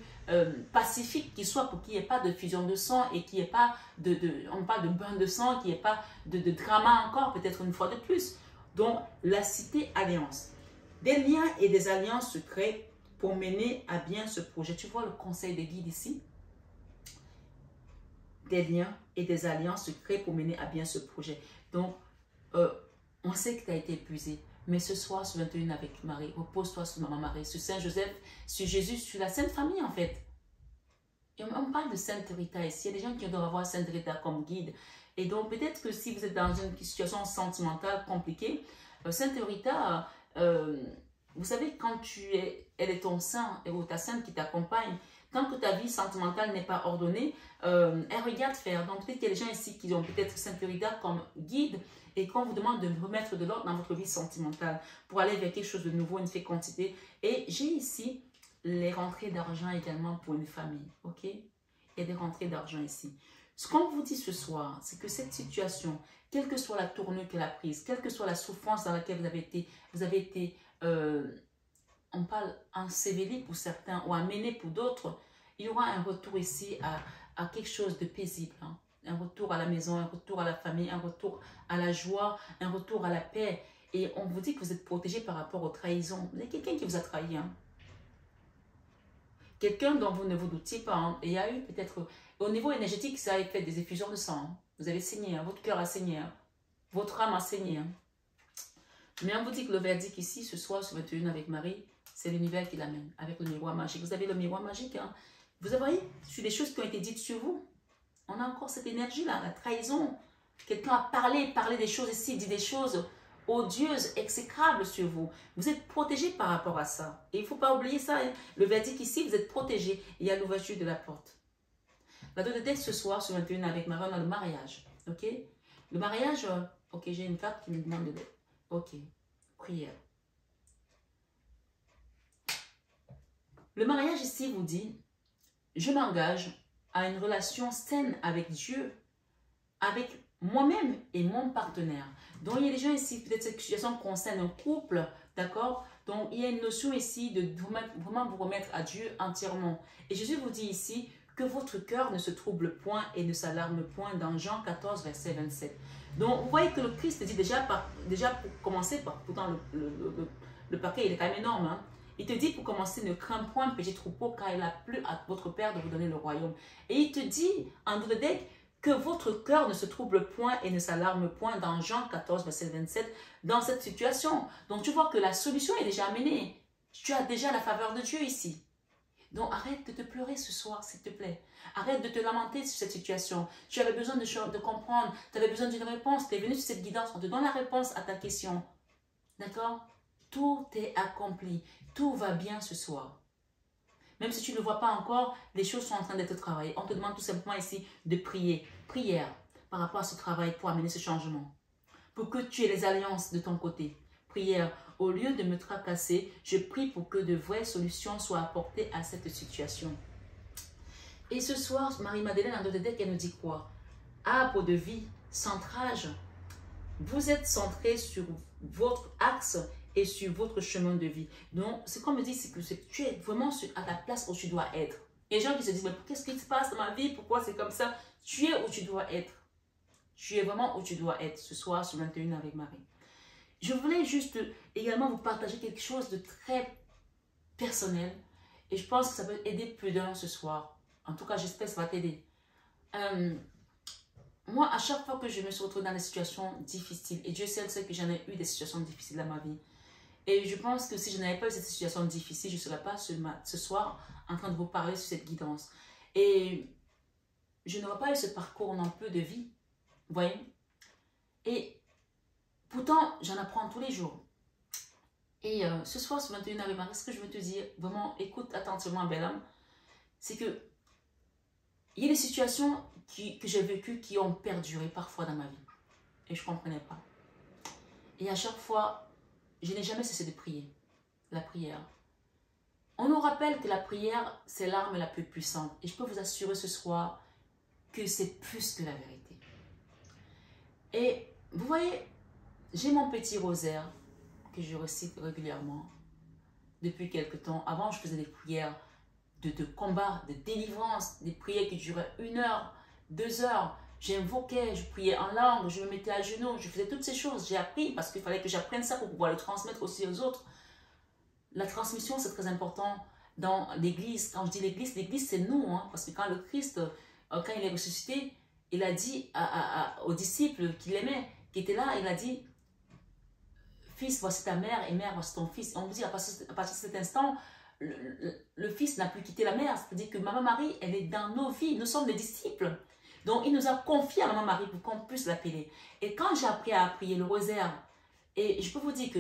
pacifique qui soit, pour qu'il n'y ait pas de fusion de sang et qu'il n'y ait pas on parle de bain de sang, qu'il n'y ait pas de drama encore, peut-être une fois de plus. Donc, la cité alliance. Des liens et des alliances se créent pour mener à bien ce projet. Tu vois le conseil des guides ici? Des liens et des alliances se créent pour mener à bien ce projet. Donc, on sait que tu as été épuisé. Mais ce soir, sur 21 avec Marie, repose-toi sur Maman Marie, sur Saint Joseph, sur Jésus, sur la Sainte Famille en fait. Et on parle de Sainte Rita ici. Il y a des gens qui doivent avoir Sainte Rita comme guide. Et donc peut-être que si vous êtes dans une situation sentimentale compliquée, Sainte Rita, vous savez, quand elle est ton saint ou ta sainte qui t'accompagne, tant que ta vie sentimentale n'est pas ordonnée, elle regarde faire. Donc peut-être qu'il y a des gens ici qui ont peut-être Sainte Rita comme guide, et qu'on vous demande de remettre de l'ordre dans votre vie sentimentale pour aller vers quelque chose de nouveau, une fécondité. Et j'ai ici les rentrées d'argent également pour une famille, ok? Il y a des rentrées d'argent ici. Ce qu'on vous dit ce soir, c'est que cette situation, quelle que soit la tournure qu'elle a prise, quelle que soit la souffrance dans laquelle vous avez été on parle enseveli pour certains ou amené pour d'autres, il y aura un retour ici à quelque chose de paisible, hein. Un retour à la maison, un retour à la famille, un retour à la joie, un retour à la paix. Et on vous dit que vous êtes protégé par rapport aux trahisons. Il y a quelqu'un qui vous a trahi. Hein. Quelqu'un dont vous ne vous doutiez pas. Hein. Et il y a eu peut-être, au niveau énergétique, ça a fait des effusions de sang. Hein. Vous avez saigné, hein. Votre cœur a saigné. Hein. Votre âme a saigné. Hein. Mais on vous dit que le verdict ici, ce soir, sur 21 avec Marie, c'est l'univers qui l'amène, avec le miroir magique. Vous avez le miroir magique. Hein. Vous voyez, sur des choses qui ont été dites sur vous. On a encore cette énergie-là, la trahison. Quelqu'un a parlé des choses ici, dit des choses odieuse, exécrable sur vous. Vous êtes protégé par rapport à ça. Et il ne faut pas oublier ça. Hein. Le verdict ici, vous êtes protégé. Il y a l'ouverture de la porte. La date de date ce soir, sur 21 avec Marie, on a le mariage. Ok? Le mariage, ok, j'ai une carte qui me demande de... Ok, prière. Le mariage ici vous dit, je m'engage à une relation saine avec Dieu, avec moi-même et mon partenaire. Donc, il y a des gens ici, peut-être cette situation concerne un couple, d'accord? Donc, il y a une notion ici de vraiment vous remettre à Dieu entièrement. Et Jésus vous dit ici que votre cœur ne se trouble point et ne s'alarme point dans Jean 14, verset 27. Donc, vous voyez que le Christ dit déjà pour commencer, pourtant le paquet il est quand même énorme, hein? Il te dit pour commencer, ne crains point, petit troupeau, car il a plu à votre Père de vous donner le royaume. Et il te dit, en Dredek, que votre cœur ne se trouble point et ne s'alarme point dans Jean 14, verset 27, dans cette situation. Donc tu vois que la solution est déjà amenée. Tu as déjà la faveur de Dieu ici. Donc arrête de te pleurer ce soir, s'il te plaît. Arrête de te lamenter sur cette situation. Tu avais besoin de comprendre, tu avais besoin d'une réponse, tu es venu sur cette guidance, on te donne la réponse à ta question. D'accord? Tout est accompli. Tout va bien ce soir. Même si tu ne le vois pas encore, les choses sont en train d'être travaillées. On te demande tout simplement ici de prier. Prière par rapport à ce travail pour amener ce changement. Pour que tu aies les alliances de ton côté. Prière. Au lieu de me tracasser, je prie pour que de vraies solutions soient apportées à cette situation. Et ce soir, Marie-Madeleine en Dodédek, elle nous dit quoi? Arbre de vie, centrage. Vous êtes centré sur votre axe et sur votre chemin de vie. Donc, ce qu'on me dit, c'est que tu es vraiment à ta place où tu dois être. Il y a des gens qui se disent, mais qu'est-ce qui se passe dans ma vie? Pourquoi c'est comme ça? Tu es où tu dois être. Tu es vraiment où tu dois être ce soir sur 21 avec Marie. Je voulais juste également vous partager quelque chose de très personnel. Et je pense que ça peut aider plus d'un ce soir. En tout cas, j'espère que ça va t'aider. Moi, à chaque fois que je me suis retrouvée dans des situations difficiles, et Dieu seul sait que j'en ai eu des situations difficiles dans ma vie, et je pense que si je n'avais pas eu cette situation difficile, je ne serais pas ce soir en train de vous parler sur cette guidance. Et je n'aurais pas eu ce parcours non plus de vie. Vous voyez? Et pourtant, j'en apprends tous les jours. Et ce soir, sur 21 avec Marie, ce que je veux te dire, vraiment, écoute attentivement, belle âme, c'est que il y a des situations que j'ai vécues qui ont perduré parfois dans ma vie. Et je ne comprenais pas. Et à chaque fois, je n'ai jamais cessé de prier. La prière. On nous rappelle que la prière, c'est l'arme la plus puissante. Et je peux vous assurer ce soir que c'est plus que la vérité. Et vous voyez, j'ai mon petit rosaire que je récite régulièrement depuis quelque temps. Avant, je faisais des prières de combat, de délivrance, des prières qui duraient 1 heure, 2 heures. J'invoquais, je priais en langue, je me mettais à genoux, je faisais toutes ces choses. J'ai appris parce qu'il fallait que j'apprenne ça pour pouvoir le transmettre aussi aux autres. La transmission, c'est très important dans l'église. Quand je dis l'église, c'est nous. Hein, parce que quand le Christ, quand il est ressuscité, il a dit aux disciples qu'il aimait, qui étaient là, il a dit, fils, voici ta mère, et mère, voici ton fils. Et on vous dit, à partir de cet instant, le fils n'a plus quitté la mère. C'est-à-dire que Maman Marie, elle est dans nos vies. Nous sommes des disciples. Donc, il nous a confié à Maman Marie pour qu'on puisse l'appeler. Et quand j'ai appris à prier le rosaire, et je peux vous dire que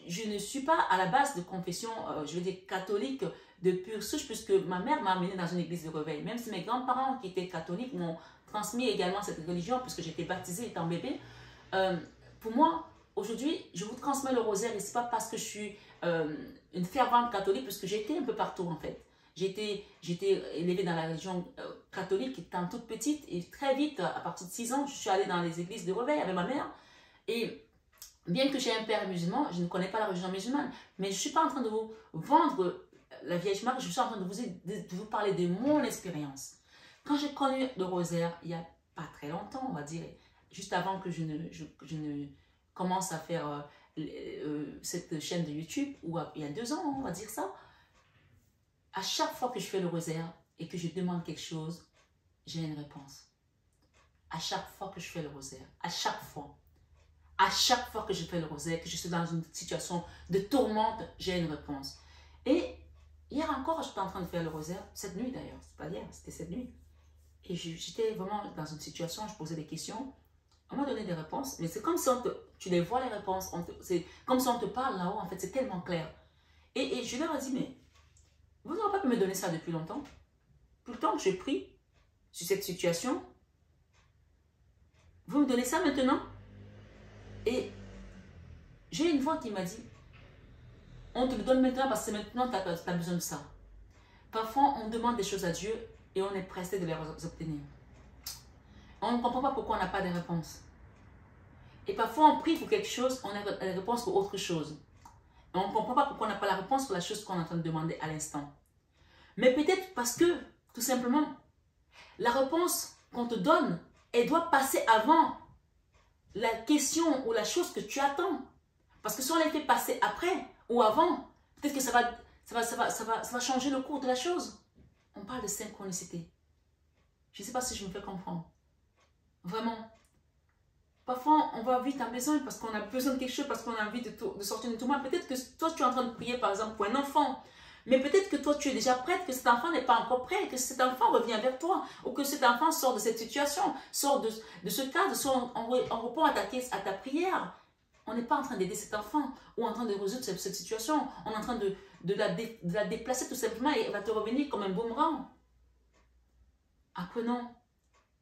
je ne suis pas à la base de confession, je veux dire, catholique de pure souche, puisque ma mère m'a amenée dans une église de réveil. Même si mes grands-parents qui étaient catholiques m'ont transmis également cette religion, puisque j'étais baptisée étant bébé. Pour moi, aujourd'hui, je vous transmets le rosaire, et ce n'est pas parce que je suis une fervente catholique, puisque j'ai été un peu partout en fait. J'ai été élevée dans la religion catholique étant toute petite, et très vite, à partir de 6 ans, je suis allée dans les églises de réveil avec ma mère. Et bien que j'ai un père musulman, je ne connais pas la religion musulmane, mais je ne suis pas en train de vous vendre la Vierge Marie, je suis en train de vous parler de mon expérience. Quand j'ai connu le rosaire, il n'y a pas très longtemps, on va dire, juste avant que je ne commence à faire cette chaîne de YouTube, ou il y a 2 ans, on va dire ça, à chaque fois que je fais le rosaire et que je demande quelque chose, j'ai une réponse. À chaque fois que je fais le rosaire, à chaque fois que je fais le rosaire, que je suis dans une situation de tourmente, j'ai une réponse. Et hier encore, j'étais en train de faire le rosaire, cette nuit d'ailleurs, c'est pas hier, c'était cette nuit. Et j'étais vraiment dans une situation, je posais des questions, on m'a donné des réponses, mais c'est comme si tu les vois les réponses. C'est comme si on te parle là-haut, en fait, c'est tellement clair. Et je leur ai dit, mais vous n'aurez pas pu me donner ça depuis longtemps. Tout le temps que j'ai pris sur cette situation, vous me donnez ça maintenant? Et j'ai une voix qui m'a dit, on te le donne maintenant parce que maintenant tu as besoin de ça. Parfois, on demande des choses à Dieu et on est pressé de les obtenir. On ne comprend pas pourquoi on n'a pas de réponse. Et parfois, on prie pour quelque chose, on a la réponse pour autre chose. Et on ne comprend pas pourquoi on n'a pas la réponse pour la chose qu'on est en train de demander à l'instant. Mais peut-être parce que, tout simplement, la réponse qu'on te donne, elle doit passer avant la question ou la chose que tu attends. Parce que si on la fait passer après ou avant, peut-être que ça va changer le cours de la chose. On parle de synchronicité. Je ne sais pas si je me fais comprendre. Vraiment. Parfois, on va vite en besoin parce qu'on a besoin de quelque chose, parce qu'on a envie de sortir de tout mal. Peut-être que toi, tu es en train de prier, par exemple, pour un enfant. Mais peut-être que toi, tu es déjà prête, que cet enfant n'est pas encore prêt, que cet enfant revient vers toi, ou que cet enfant sort de cette situation, sort de ce cadre, soit on répond à ta prière. On n'est pas en train d'aider cet enfant, ou en train de résoudre cette situation. On est en train de la déplacer tout simplement, et elle va te revenir comme un boomerang. Apprenons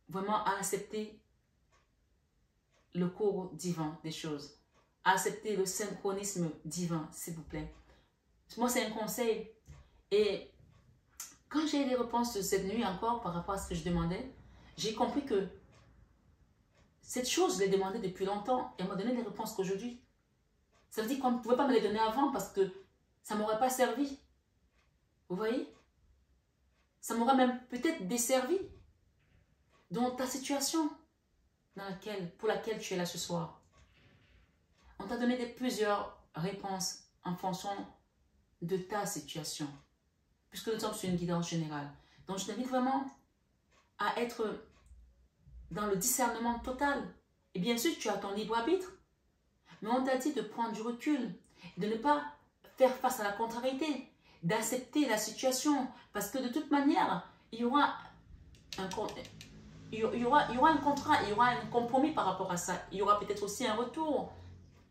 vraiment à accepter le cours divin des choses, à accepter le synchronisme divin, s'il vous plaît. Moi, c'est un conseil. Et quand j'ai eu des réponses de cette nuit encore par rapport à ce que je demandais, j'ai compris que cette chose, je l'ai demandée depuis longtemps et elle m'a donné des réponses qu'aujourd'hui. Ça veut dire qu'on ne pouvait pas me les donner avant parce que ça ne m'aurait pas servi. Vous voyez? Ça m'aurait même peut-être desservi dans ta situation pour laquelle tu es là ce soir. On t'a donné plusieurs réponses en fonction de ta situation, puisque nous sommes sur une guidance générale. Donc, je t'invite vraiment à être dans le discernement total. Et bien sûr, tu as ton libre arbitre, mais on t'a dit de prendre du recul, de ne pas faire face à la contrariété, d'accepter la situation, parce que de toute manière, il y aura un contrat, il y aura un compromis par rapport à ça. Il y aura peut-être aussi un retour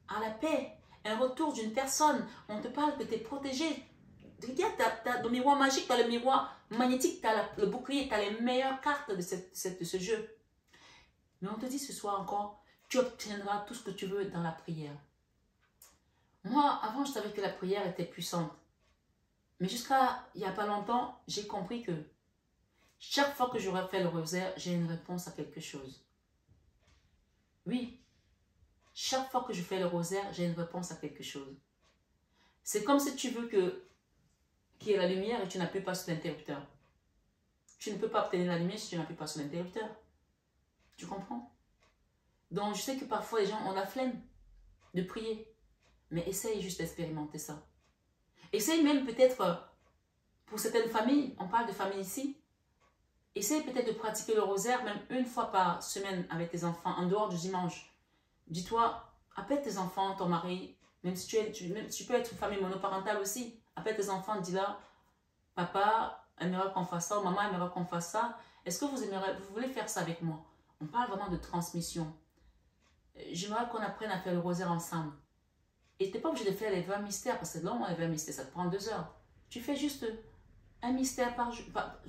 à la paix, un retour d'une personne. On te parle que tu es protégé. Regarde, tu as le miroir magique, tu as le miroir magnétique, tu as le bouclier, tu as les meilleures cartes de ce jeu. Mais on te dit ce soir encore, tu obtiendras tout ce que tu veux dans la prière. Moi, avant, je savais que la prière était puissante. Mais jusqu'à il n'y a pas longtemps, j'ai compris que chaque fois que j'aurais fait le rosaire, j'ai une réponse à quelque chose. Oui, chaque fois que je fais le rosaire, j'ai une réponse à quelque chose. C'est comme si tu veux qu'il y ait la lumière et tu n'appuies pas sur l'interrupteur. Tu ne peux pas obtenir la lumière si tu n'appuies pas sur l'interrupteur. Tu comprends? Donc, je sais que parfois, les gens ont la flemme de prier. Mais essaye juste d'expérimenter ça. Essaye même peut-être, pour certaines familles, on parle de famille ici, essaye peut-être de pratiquer le rosaire même une fois par semaine avec tes enfants, en dehors du dimanche. Dis-toi, appelle tes enfants, ton mari, même si tu peux être une famille monoparentale aussi. Appelle tes enfants, dis-leur, papa aimerait qu'on fasse ça, ou maman aimerait qu'on fasse ça. Est-ce que vous voulez faire ça avec moi? On parle vraiment de transmission. J'aimerais qu'on apprenne à faire le rosaire ensemble. Et tu n'es pas obligé de faire les 20 mystères, parce que c'est long, les 20 mystères, ça te prend 2 heures. Tu fais juste un mystère par jour,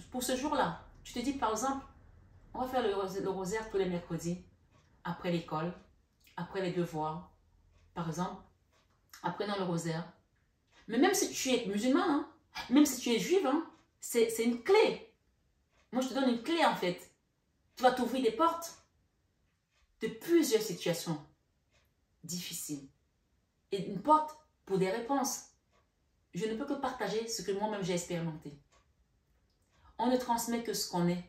pour ce jour-là. Tu te dis, par exemple, on va faire le rosaire tous les mercredis, après l'école, après les devoirs, par exemple. Apprenons le rosaire. Mais même si tu es musulman, hein, même si tu es juif, hein, c'est une clé. Moi, je te donne une clé, en fait. Tu vas t'ouvrir des portes de plusieurs situations difficiles. Et une porte pour des réponses. Je ne peux que partager ce que moi-même j'ai expérimenté. On ne transmet que ce qu'on est.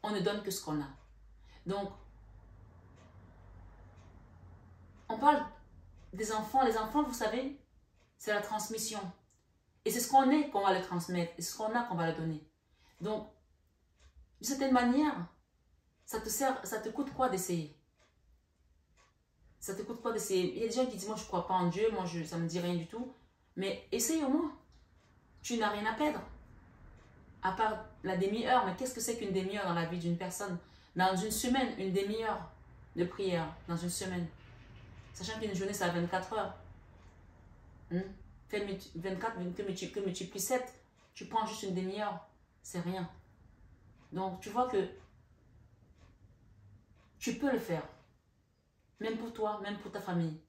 On ne donne que ce qu'on a. Donc, on parle des enfants. Les enfants, vous savez, c'est la transmission. Et c'est ce qu'on est qu'on va le transmettre. Et ce qu'on a qu'on va le donner. Donc, d'une certaine manière, ça te coûte quoi d'essayer? Ça te coûte quoi d'essayer? Il y a des gens qui disent, moi je ne crois pas en Dieu, moi ça ne me dit rien du tout. Mais essaye au moins. Tu n'as rien à perdre. À part la demi-heure. Mais qu'est-ce que c'est qu'une demi-heure dans la vie d'une personne? Dans une semaine, une demi-heure de prière. Dans une semaine. Sachant qu'une journée, c'est à 24 heures. Fais 24 que multiplie 7. Tu prends juste une demi-heure. C'est rien. Donc, tu vois que tu peux le faire. Même pour toi, même pour ta famille.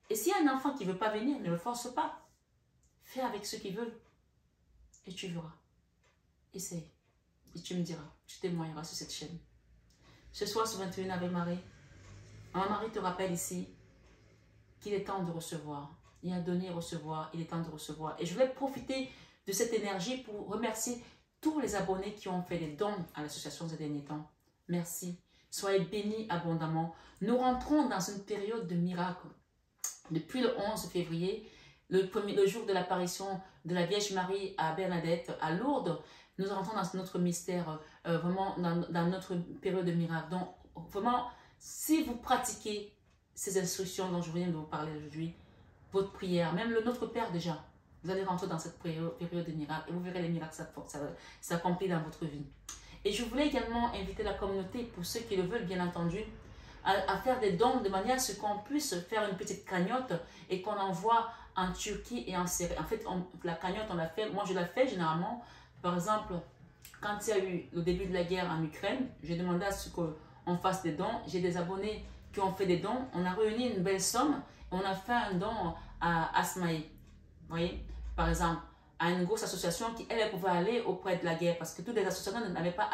Et s'il y a un enfant qui ne veut pas venir, ne le force pas. Fais avec ceux qui veulent. Et tu verras. Essaye. Et tu me diras. Tu témoigneras sur cette chaîne. Ce soir, sur 21 avec Marie, Marie te rappelle ici qu'il est temps de recevoir. Il y a donner et recevoir. Il est temps de recevoir. Et je vais profiter de cette énergie pour remercier tous les abonnés qui ont fait des dons à l'association ces derniers temps. Merci. Soyez bénis abondamment. Nous rentrons dans une période de miracle. Depuis le 11 février, le jour de l'apparition de la Vierge Marie à Bernadette, à Lourdes, nous rentrons dans notre mystère, vraiment dans notre période de miracle. Donc, vraiment, si vous pratiquez ces instructions dont je viens de vous parler aujourd'hui, votre prière, même notre Père déjà, vous allez rentrer dans cette période de miracle et vous verrez les miracles s'accomplir dans votre vie. Et je voulais également inviter la communauté, pour ceux qui le veulent bien entendu, à faire des dons de manière à ce qu'on puisse faire une petite cagnotte et qu'on envoie en Turquie et en Syrie. En fait, la cagnotte, on l'a fait, moi je la fais généralement, par exemple, quand il y a eu le début de la guerre en Ukraine, j'ai demandé à ce qu'on fasse des dons. J'ai des abonnés qui ont fait des dons. On a réuni une belle somme et on a fait un don à Asmaï. Vous voyez, par exemple, à une grosse association qui, elle pouvait aller auprès de la guerre parce que toutes les associations n'avaient pas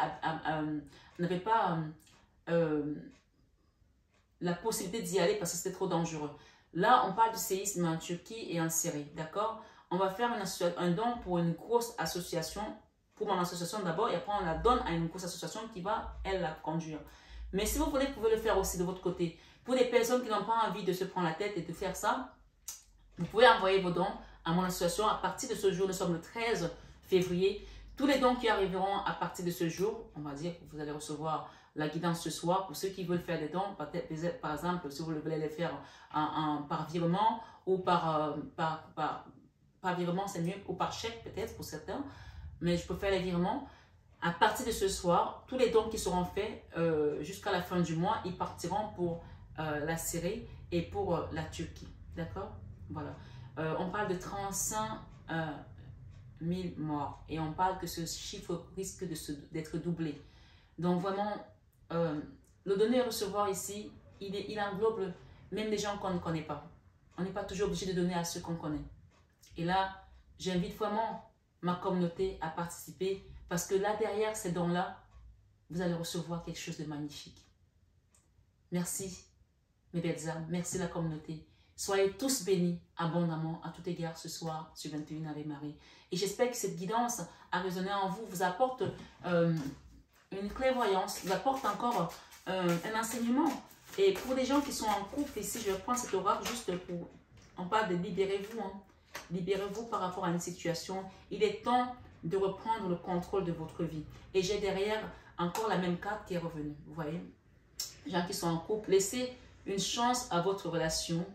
la possibilité d'y aller parce que c'était trop dangereux. Là, on parle du séisme en Turquie et en Syrie, d'accord? On va faire un don pour une grosse association, pour mon association d'abord, et après on la donne à une grosse association qui va, elle, la conduire. Mais si vous voulez, vous pouvez le faire aussi de votre côté. Pour des personnes qui n'ont pas envie de se prendre la tête et de faire ça, vous pouvez envoyer vos dons à mon association. À partir de ce jour, nous sommes le 13 février. Tous les dons qui arriveront à partir de ce jour, on va dire que vous allez recevoir la guidance ce soir. Pour ceux qui veulent faire des dons, par exemple, si vous voulez les faire par virement ou par virement, c'est mieux, ou par chèque peut-être pour certains, mais je peux faire les virements. À partir de ce soir, tous les dons qui seront faits jusqu'à la fin du mois, ils partiront pour la Syrie et pour la Turquie. D'accord? Voilà. On parle de 35 000 morts et on parle que ce chiffre risque d'être doublé. Donc vraiment, le donner et recevoir ici, il englobe même les gens qu'on ne connaît pas. On n'est pas toujours obligé de donner à ceux qu'on connaît. Et là, j'invite vraiment ma communauté à participer parce que là, derrière ces dons-là, vous allez recevoir quelque chose de magnifique. Merci, mes belles âmes. Merci la communauté. Soyez tous bénis abondamment à tout égard ce soir sur 21 avec Marie. Et j'espère que cette guidance a résonné en vous, vous apporte une clairvoyance, vous apporte encore un enseignement. Et pour les gens qui sont en couple, ici, je prends cet oracle juste pour... On parle de libérez-vous, hein. Libérez-vous par rapport à une situation. Il est temps de reprendre le contrôle de votre vie. Et j'ai derrière encore la même carte qui est revenue. Vous voyez? Les gens qui sont en couple, laissez une chance à votre relation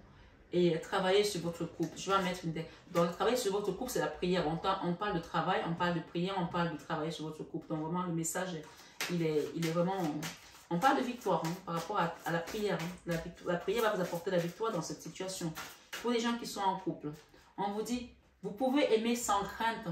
et travailler sur votre couple. Je vais mettre une... Dans le travail sur votre couple, c'est la prière. On parle de travail, on parle de prière, on parle de travailler sur votre couple. Donc vraiment, le message, il est vraiment... On parle de victoire hein, par rapport à la prière. Hein. La prière va vous apporter la victoire dans cette situation. Pour les gens qui sont en couple, on vous dit, vous pouvez aimer sans crainte.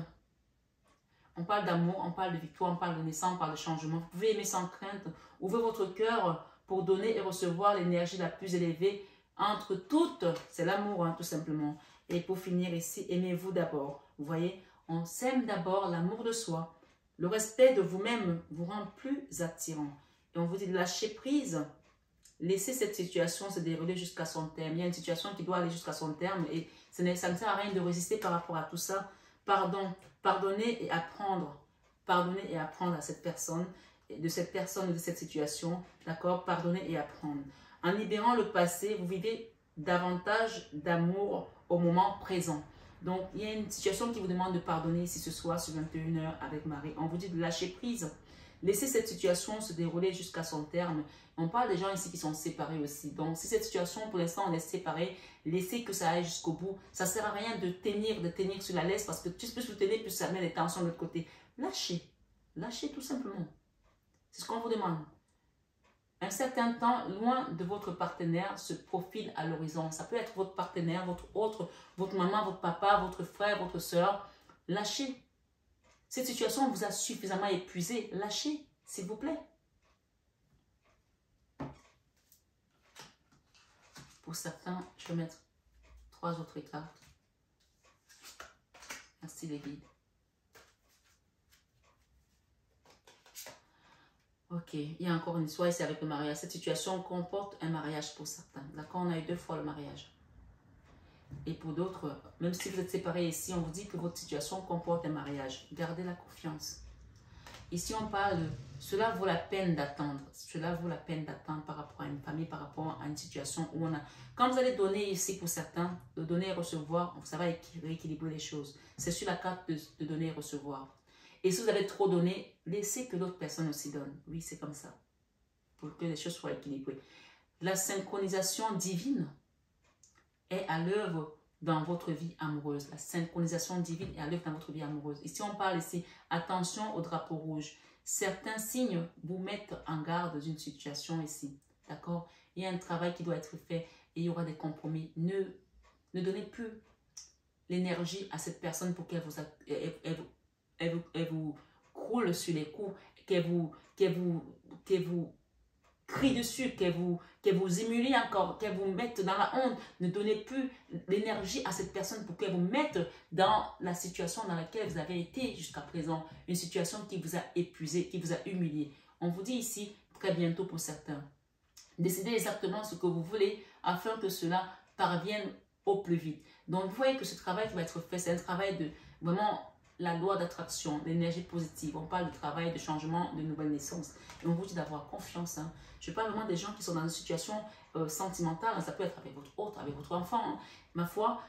On parle d'amour, on parle de victoire, on parle de naissance, on parle de changement. Vous pouvez aimer sans crainte. Ouvrez votre cœur pour donner et recevoir l'énergie la plus élevée entre toutes. C'est l'amour, hein, tout simplement. Et pour finir ici, aimez-vous d'abord. Vous voyez, on s'aime d'abord, l'amour de soi. Le respect de vous-même vous rend plus attirant. Et on vous dit de lâcher prise. Laissez cette situation se dérouler jusqu'à son terme. Il y a une situation qui doit aller jusqu'à son terme et ça ne sert à rien de résister par rapport à tout ça. Pardonnez et apprendre. Pardonnez et apprendre à cette personne, de cette situation. D'accord? Pardonnez et apprendre. En libérant le passé, vous vivez davantage d'amour au moment présent. Donc, il y a une situation qui vous demande de pardonner ici ce soir sur 21h avec Marie. On vous dit de lâcher prise. Laissez cette situation se dérouler jusqu'à son terme. On parle des gens ici qui sont séparés aussi. Donc, si cette situation, pour l'instant, on est séparés, laissez que ça aille jusqu'au bout. Ça ne sert à rien de tenir sur la laisse parce que plus vous tenez, plus ça met les tensions de l'autre côté. Lâchez. Lâchez tout simplement. C'est ce qu'on vous demande. un certain temps loin de votre partenaire se profile à l'horizon. Ça peut être votre partenaire, votre maman, votre papa, votre frère, votre soeur. Lâchez. Cette situation vous a suffisamment épuisé. Lâchez, s'il vous plaît. Pour certains, je vais mettre 3 autres cartes. Merci les guides. Ok, il y a encore une histoire ici avec le mariage. Cette situation comporte un mariage pour certains. D'accord, on a eu 2 fois le mariage. Et pour d'autres, même si vous êtes séparés ici, on vous dit que votre situation comporte un mariage. Gardez la confiance. Ici, on parle de cela vaut la peine d'attendre. Cela vaut la peine d'attendre par rapport à une famille, par rapport à une situation où on a... Quand vous allez donner ici pour certains, de donner et recevoir, ça va rééquilibrer les choses. C'est sur la carte de donner et recevoir. Et si vous avez trop donné, laissez que l'autre personne aussi donne. Oui, c'est comme ça. Pour que les choses soient équilibrées. La synchronisation divine est à l'œuvre dans votre vie amoureuse. La synchronisation divine est à l'œuvre dans votre vie amoureuse. Ici, on parle ici, attention au drapeau rouge. Certains signes vous mettent en garde d'une situation ici. D'accord? Il y a un travail qui doit être fait et il y aura des compromis. Ne donnez plus l'énergie à cette personne pour qu'elle vous croule sur les coups, qu'elle vous crie dessus, qu'elle vous humilie encore, qu'elle vous mette dans la honte. Ne donnez plus l'énergie à cette personne pour qu'elle vous mette dans la situation dans laquelle vous avez été jusqu'à présent. Une situation qui vous a épuisé, qui vous a humilié. On vous dit ici, très bientôt pour certains, décidez exactement ce que vous voulez afin que cela parvienne au plus vite. Donc, vous voyez que ce travail qui va être fait, c'est un travail de vraiment la loi d'attraction, l'énergie positive. On parle de travail, de changement, de nouvelle naissance. Et on vous dit d'avoir confiance. Hein. Je parle vraiment des gens qui sont dans une situation sentimentale. Ça peut être avec votre autre, avec votre enfant. Hein. Ma foi,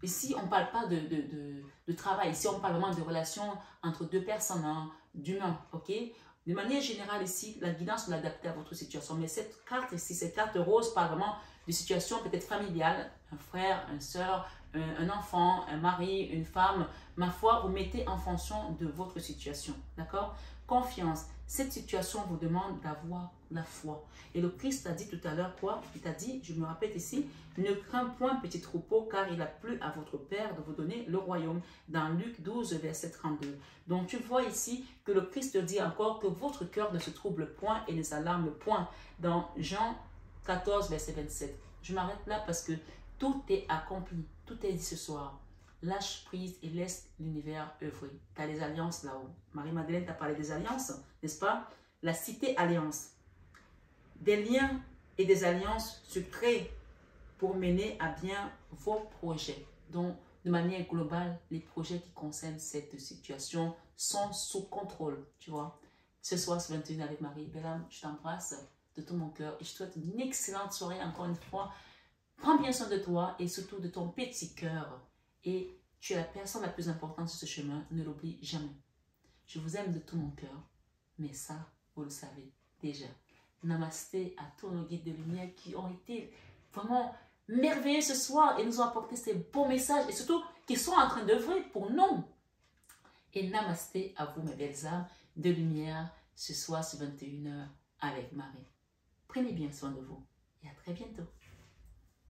ici, on ne parle pas de travail. Ici, on parle vraiment de relations entre 2 personnes, hein, d'humain. Ok? De manière générale, ici, la guidance, vous l'adaptez à votre situation. Mais cette carte ici, cette carte rose, parle vraiment de situations peut-être familiales. Un frère, une soeur, un enfant, un mari, une femme. Ma foi, vous mettez en fonction de votre situation. D'accord? Confiance. Cette situation vous demande d'avoir la foi. Et le Christ a dit tout à l'heure quoi? Il t'a dit, je me répète ici, ne crains point petit troupeau, car il a plu à votre Père de vous donner le royaume. Dans Luc 12, verset 32. Donc tu vois ici que le Christ dit encore que votre cœur ne se trouble point et ne s'alarme point. Dans Jean 14, verset 27. Je m'arrête là parce que tout est accompli. Tout est dit ce soir. Lâche prise et laisse l'univers œuvrer. Tu as les alliances là-haut. Marie-Madeleine t'a parlé des alliances, n'est-ce pas? La cité alliance. Des liens et des alliances se créent pour mener à bien vos projets. Donc, de manière globale, les projets qui concernent cette situation sont sous contrôle, tu vois. Ce soir, c'est 21 avec Marie. Bella, je t'embrasse de tout mon cœur et je te souhaite une excellente soirée encore une fois. Prends bien soin de toi et surtout de ton petit cœur. Et tu es la personne la plus importante sur ce chemin, ne l'oublie jamais. Je vous aime de tout mon cœur, mais ça, vous le savez déjà. Namasté à tous nos guides de lumière qui ont été vraiment merveilleux ce soir et nous ont apporté ces beaux messages et surtout qui sont en train d'œuvrer pour nous. Et namasté à vous mes belles âmes de lumière ce soir sur 21 h avec Marie. Prenez bien soin de vous et à très bientôt.